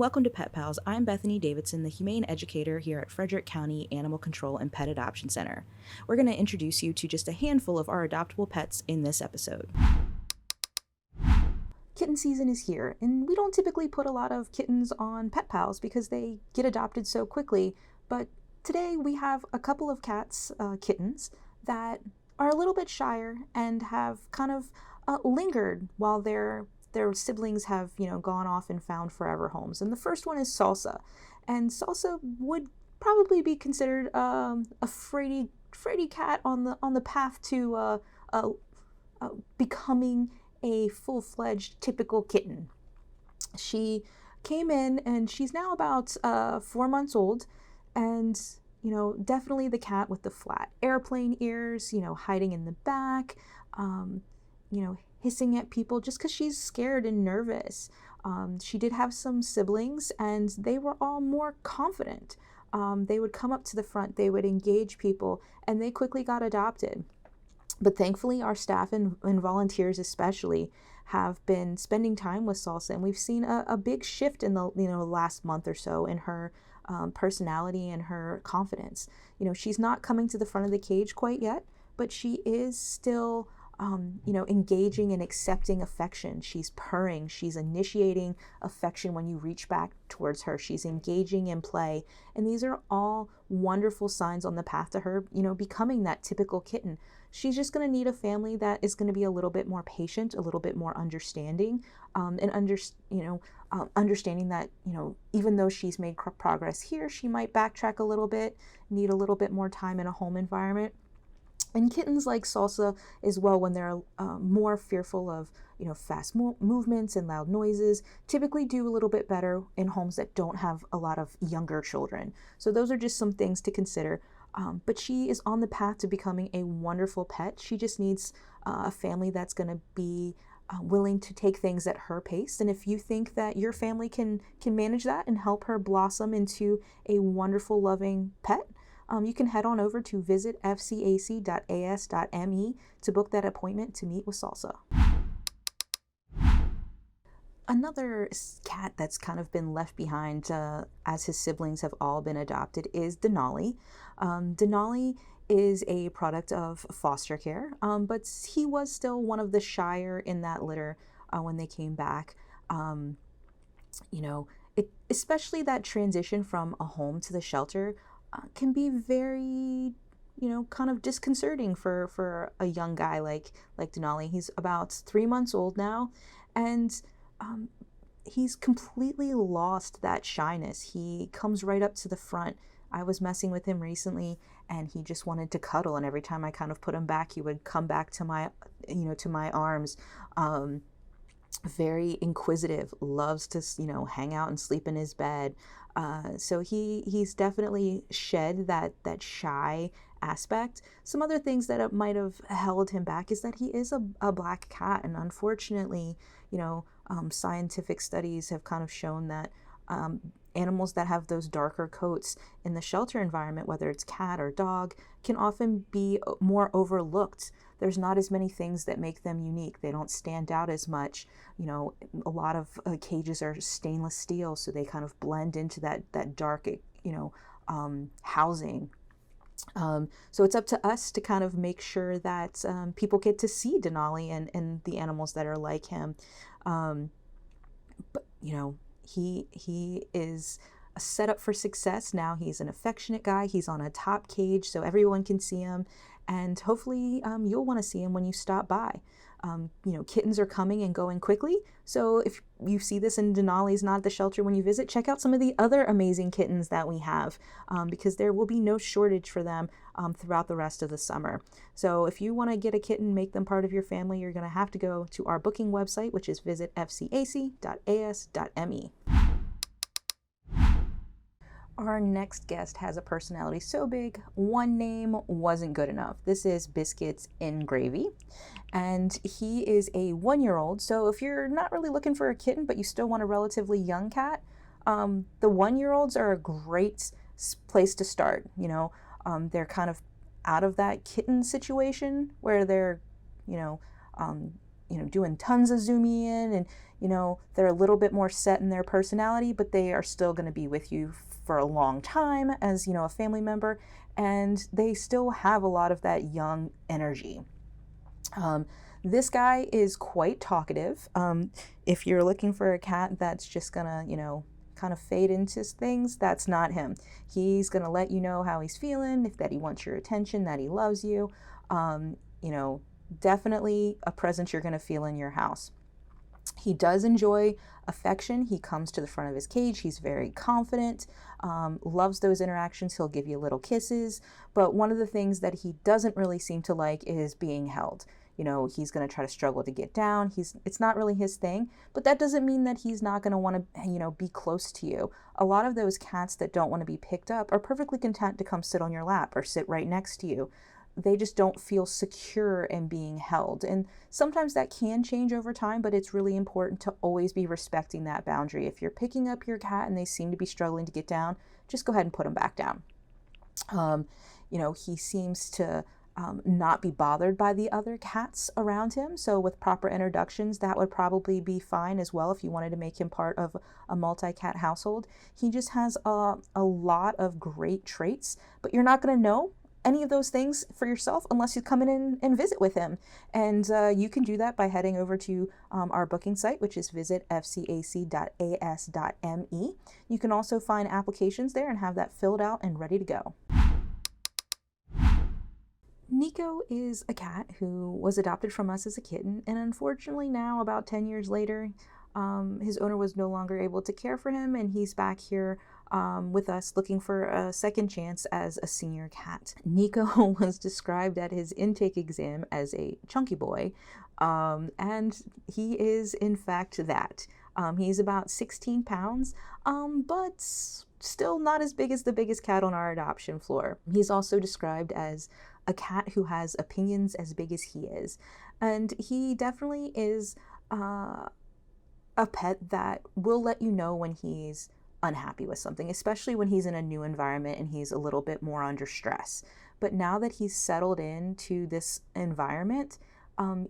Welcome to Pet Pals. I'm Bethany Davidson, the Humane Educator here at Frederick County Animal Control and Pet Adoption Center. We're going to introduce you to just a handful of our adoptable pets in this episode. Kitten season is here, and we don't typically put a lot of kittens on Pet Pals because they get adopted so quickly, but today we have a couple of kittens, that are a little bit shyer and have kind of lingered while their siblings have, gone off and found forever homes. And the first one is Salsa. And Salsa would probably be considered a fraidy cat on the path to becoming a full-fledged typical kitten. She came in and she's now about 4 months old, and definitely the cat with the flat airplane ears, hiding in the back, hissing at people just because she's scared and nervous. She did have some siblings, and they were all more confident. They would come up to the front, they would engage people, and they quickly got adopted. But thankfully, our staff and volunteers especially have been spending time with Salsa, and we've seen a big shift in the last month or so in her personality and her confidence. She's not coming to the front of the cage quite yet, but she is still engaging and accepting affection. She's purring, she's initiating affection when you reach back towards her. She's engaging in play. And these are all wonderful signs on the path to her, becoming that typical kitten. She's just going to need a family that is going to be a little bit more patient, a little bit more understanding, and understanding that, even though she's made progress here, she might backtrack a little bit, need a little bit more time in a home environment. And kittens like Salsa as well, when they're more fearful of fast movements and loud noises, typically do a little bit better in homes that don't have a lot of younger children. So those are just some things to consider. But she is on the path to becoming a wonderful pet. She just needs a family that's going to be willing to take things at her pace. And if you think that your family can manage that and help her blossom into a wonderful, loving pet, you can head on over to visit fcac.as.me to book that appointment to meet with Salsa. Another cat that's kind of been left behind as his siblings have all been adopted is Denali. Denali is a product of foster care, but he was still one of the shyer in that litter when they came back. Especially that transition from a home to the shelter can be very, kind of disconcerting for a young guy like Denali. He's about 3 months old now, and he's completely lost that shyness. He comes right up to the front. I was messing with him recently, and he just wanted to cuddle, and every time I kind of put him back, he would come back to my arms. Very inquisitive, loves to hang out and sleep in his bed. So he's definitely shed that shy aspect. Some other things that might have held him back is that he is a black cat, and unfortunately, scientific studies have kind of shown that animals that have those darker coats in the shelter environment, whether it's cat or dog, can often be more overlooked. There's not as many things that make them unique. They don't stand out as much. A lot of cages are stainless steel, so they kind of blend into that dark, housing. So it's up to us to kind of make sure that people get to see Denali and the animals that are like him. But he is a setup for success now. He's an affectionate guy. He's on a top cage, so everyone can see him, and hopefully you'll want to see him when you stop by. Kittens are coming and going quickly, so if you see this and Denali's not at the shelter when you visit, check out some of the other amazing kittens that we have, because there will be no shortage for them throughout the rest of the summer. So if you want to get a kitten, make them part of your family, you're going to have to go to our booking website, which is visit fcac.as.me. Our next guest has a personality so big, one name wasn't good enough. This is Biscuits in Gravy, and he is a 1-year-old. So if you're not really looking for a kitten, but you still want a relatively young cat, the 1-year-olds are a great place to start. They're kind of out of that kitten situation where they're, doing tons of zooming in, and they're a little bit more set in their personality, but they are still going to be with you for a long time as a family member, and they still have a lot of that young energy. This guy is quite talkative. If you're looking for a cat that's just gonna kind of fade into things, that's not him. He's gonna let you know how he's feeling, if that he wants your attention, that he loves you. Definitely a presence you're gonna feel in your house. He does enjoy affection. He comes to the front of his cage. He's very confident, loves those interactions. He'll give you little kisses. But one of the things that he doesn't really seem to like is being held. He's going to try to struggle to get down. It's not really his thing, but that doesn't mean that he's not going to want to, be close to you. A lot of those cats that don't want to be picked up are perfectly content to come sit on your lap or sit right next to you. They just don't feel secure in being held. And sometimes that can change over time, but it's really important to always be respecting that boundary. If you're picking up your cat and they seem to be struggling to get down, just go ahead and put them back down. He seems to not be bothered by the other cats around him. So with proper introductions, that would probably be fine as well if you wanted to make him part of a multi-cat household. He just has a lot of great traits, but you're not going to know any of those things for yourself unless you come in and visit with him. And you can do that by heading over to our booking site, which is visit fcac.as.me. You can also find applications there and have that filled out and ready to go. Nico is a cat who was adopted from us as a kitten, and unfortunately now, about 10 years later, his owner was no longer able to care for him, and he's back here with us looking for a second chance as a senior cat. Nico was described at his intake exam as a chunky boy, and he is in fact that. He's about 16 pounds, but still not as big as the biggest cat on our adoption floor. He's also described as a cat who has opinions as big as he is. And he definitely is a pet that will let you know when he's unhappy with something, especially when he's in a new environment and he's a little bit more under stress. But now that he's settled into this environment,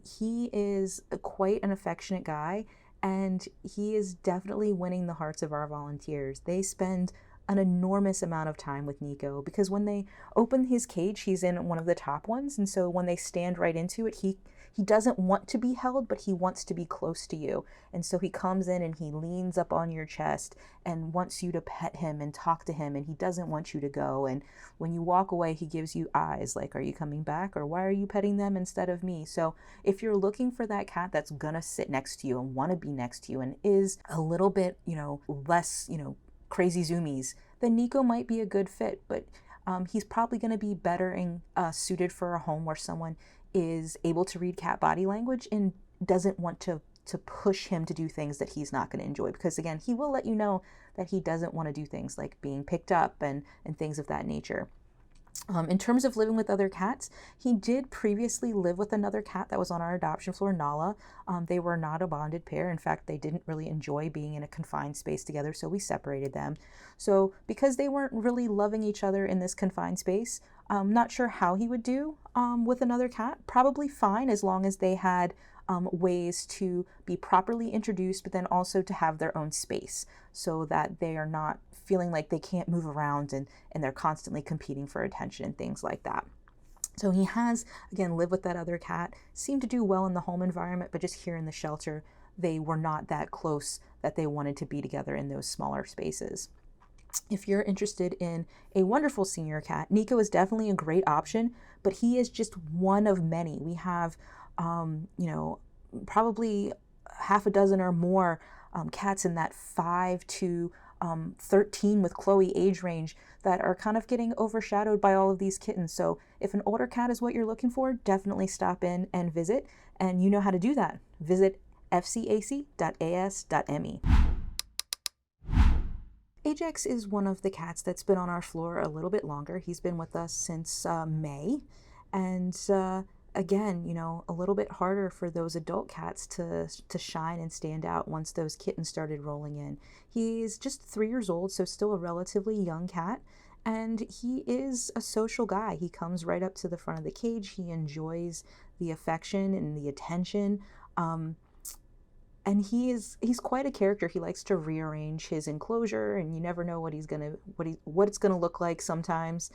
he is quite an affectionate guy, and he is definitely winning the hearts of our volunteers. They spend an enormous amount of time with Nico because when they open his cage, he's in one of the top ones. And so when they stand right into it, he doesn't want to be held, but he wants to be close to you. And so he comes in and he leans up on your chest and wants you to pet him and talk to him. And he doesn't want you to go. And when you walk away, he gives you eyes like, are you coming back? Or why are you petting them instead of me? So if you're looking for that cat that's gonna sit next to you and want to be next to you and is a little bit, less, crazy zoomies, then Nico might be a good fit, but he's probably going to be better and suited for a home where someone is able to read cat body language and doesn't want to push him to do things that he's not going to enjoy, because again, he will let you know that he doesn't want to do things like being picked up and things of that nature. In terms of living with other cats, he did previously live with another cat that was on our adoption floor, Nala. They were not a bonded pair. In fact, they didn't really enjoy being in a confined space together, so we separated them. So because they weren't really loving each other in this confined space, I'm not sure how he would do with another cat. Probably fine, as long as they had ways to be properly introduced, but then also to have their own space so that they are not feeling like they can't move around and they're constantly competing for attention and things like that. So he has, again, lived with that other cat, seemed to do well in the home environment, but just here in the shelter, they were not that close that they wanted to be together in those smaller spaces. If you're interested in a wonderful senior cat, Nico is definitely a great option, but he is just one of many. We have, probably half a dozen or more cats in that 5 to 13 with Chloe age range that are kind of getting overshadowed by all of these kittens. So if an older cat is what you're looking for, definitely stop in and visit. And you know how to do that. Visit fcac.as.me. Ajax is one of the cats that's been on our floor a little bit longer. He's been with us since May. And again, a little bit harder for those adult cats to shine and stand out once those kittens started rolling in. He's just 3 years old, so still a relatively young cat, and he is a social guy. He comes right up to the front of the cage. He enjoys the affection and the attention. And he's quite a character. He likes to rearrange his enclosure, and you never know what it's gonna look like sometimes.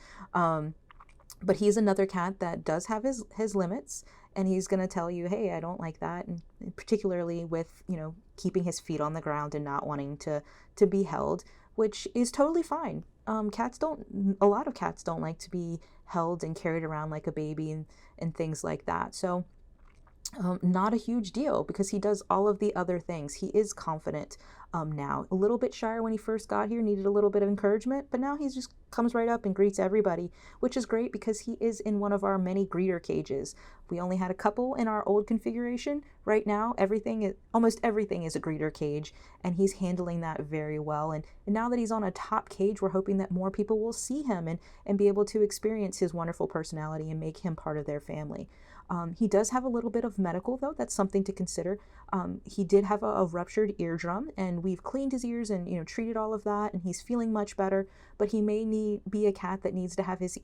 But he's another cat that does have his limits, and he's going to tell you, hey, I don't like that. And particularly with, keeping his feet on the ground and not wanting to be held, which is totally fine. A lot of cats don't like to be held and carried around like a baby and things like that. So not a huge deal, because he does all of the other things. He is confident now. A little bit shyer when he first got here, needed a little bit of encouragement, but now he just comes right up and greets everybody, which is great because he is in one of our many greeter cages. We only had a couple in our old configuration. Right now, almost everything is a greeter cage, and he's handling that very well. And now that he's on a top cage, we're hoping that more people will see him and be able to experience his wonderful personality and make him part of their family. He does have a little bit of medical, though. That's something to consider. He did have a ruptured eardrum, and we've cleaned his ears and treated all of that, and he's feeling much better. But he may be a cat that needs to have his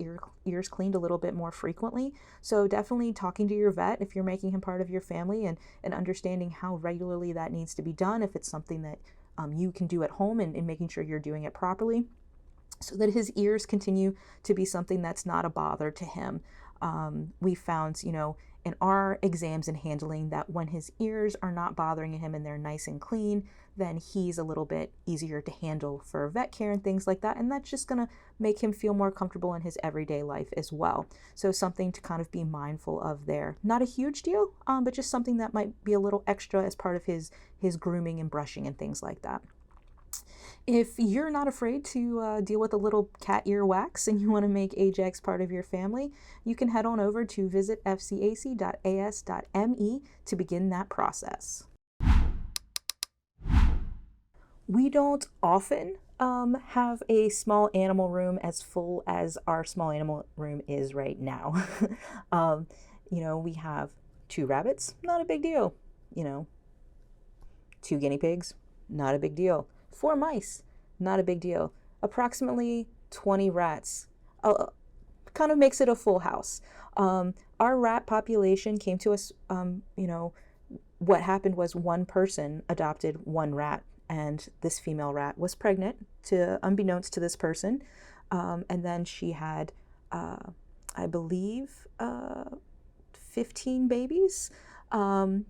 ears cleaned a little bit more frequently. So definitely talking to your vet if you're making him part of your family, and understanding how regularly that needs to be done, if it's something that you can do at home, and making sure you're doing it properly, so that his ears continue to be something that's not a bother to him. We found, in our exams and handling, that when his ears are not bothering him and they're nice and clean, then he's a little bit easier to handle for vet care and things like that. And that's just going to make him feel more comfortable in his everyday life as well. So something to kind of be mindful of there. Not a huge deal, but just something that might be a little extra as part of his grooming and brushing and things like that. If you're not afraid to deal with a little cat ear wax and you want to make Ajax part of your family, you can head on over to visit fcac.as.me to begin that process. We don't often have a small animal room as full as our small animal room is right now. We have 2 rabbits, not a big deal. 2 guinea pigs, not a big deal. 4 mice, not a big deal. Approximately 20 rats. Kind of makes it a full house. Our rat population came to us, what happened was one person adopted 1 rat, and this female rat was pregnant, unbeknownst to this person. And then she had, I believe, 15 babies, and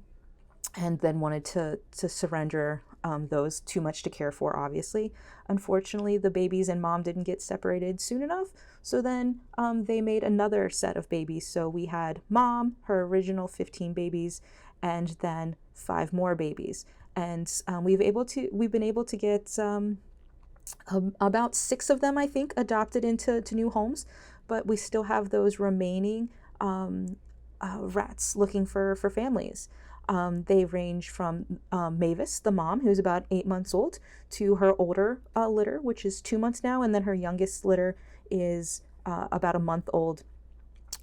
then wanted to surrender those. Too much to care for, obviously. Unfortunately, the babies and mom didn't get separated soon enough, so then they made another set of babies. So we had mom, her original 15 babies, and then 5 more babies. And we've been able to get about 6 of them, I think, adopted into new homes, but we still have those remaining rats looking for families. They range from Mavis, the mom, who's about 8 months old, to her older litter, which is 2 months now, and then her youngest litter is about a month old.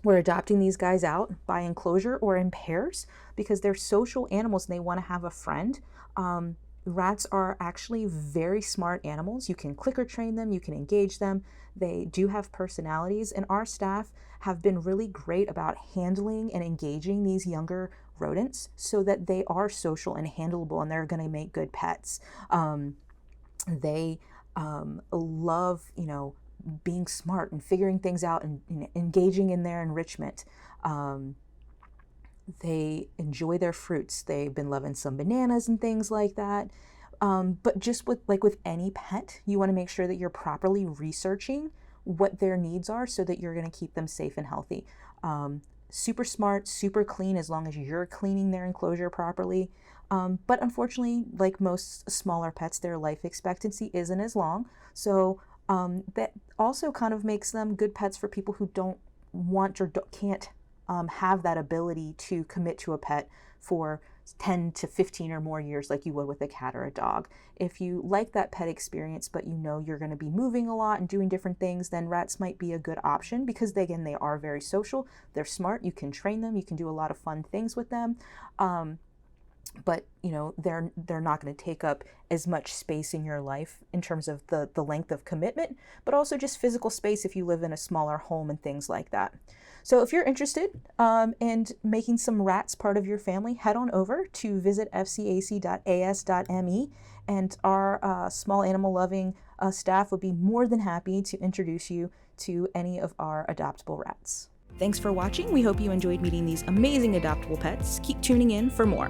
We're adopting these guys out by enclosure or in pairs because they're social animals and they want to have a friend. Rats are actually very smart animals. You can clicker train them, you can engage them. They do have personalities, and our staff have been really great about handling and engaging these younger rodents so that they are social and handleable, and they're going to make good pets. They love, being smart and figuring things out and engaging in their enrichment. They enjoy their fruits. They've been loving some bananas and things like that. But just with any pet, you want to make sure that you're properly researching what their needs are so that you're going to keep them safe and healthy. Super smart, super clean, as long as you're cleaning their enclosure properly. But unfortunately, like most smaller pets, their life expectancy isn't as long. So that also kind of makes them good pets for people who don't want or can't have that ability to commit to a pet for 10 to 15 or more years like you would with a cat or a dog. If you like that pet experience, but you're going to be moving a lot and doing different things, then rats might be a good option because they are very social. They're smart. You can train them. You can do a lot of fun things with them. but they're not going to take up as much space in your life in terms of the length of commitment, but also just physical space if you live in a smaller home and things like that. So if you're interested in making some rats part of your family, head on over to visit fcac.as.me, and our small animal loving staff would be more than happy to introduce you to any of our adoptable rats. Thanks for watching. We hope you enjoyed meeting these amazing adoptable pets. Keep tuning in for more.